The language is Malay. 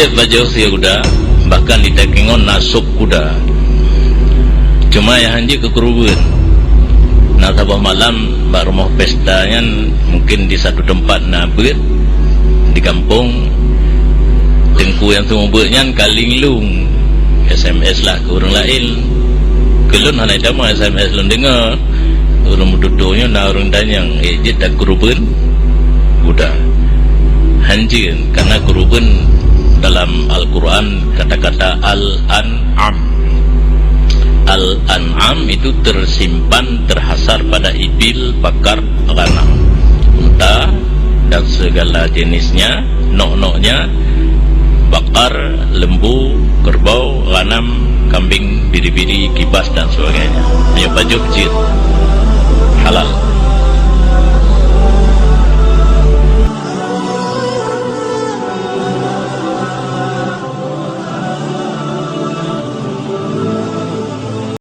Iya baju sia kuda, bahkan di Tekengon nasuk kuda. Cuma ya hanji kekerubun. Nah tabah malam baru mau pestanya mungkin di satu tempat nabut di kampung. Tengku yang semua buatnya kalinglung SMS lah ke orang lain. Kelun hanai cama SMS lun dengar. Orang duduknya na orang tanyang ejit tak kerubun kuda. Hanji karena kerubun dalam Al-Quran kata-kata Al-An'am. Al-An'am itu tersimpan terhasar pada ibil, bakar, ghanam, unta dan segala jenisnya, nok-noknya, bakar, lembu, kerbau, ghanam, kambing, biri-biri, kibas dan sebagainya. Hanya baju kecil halal.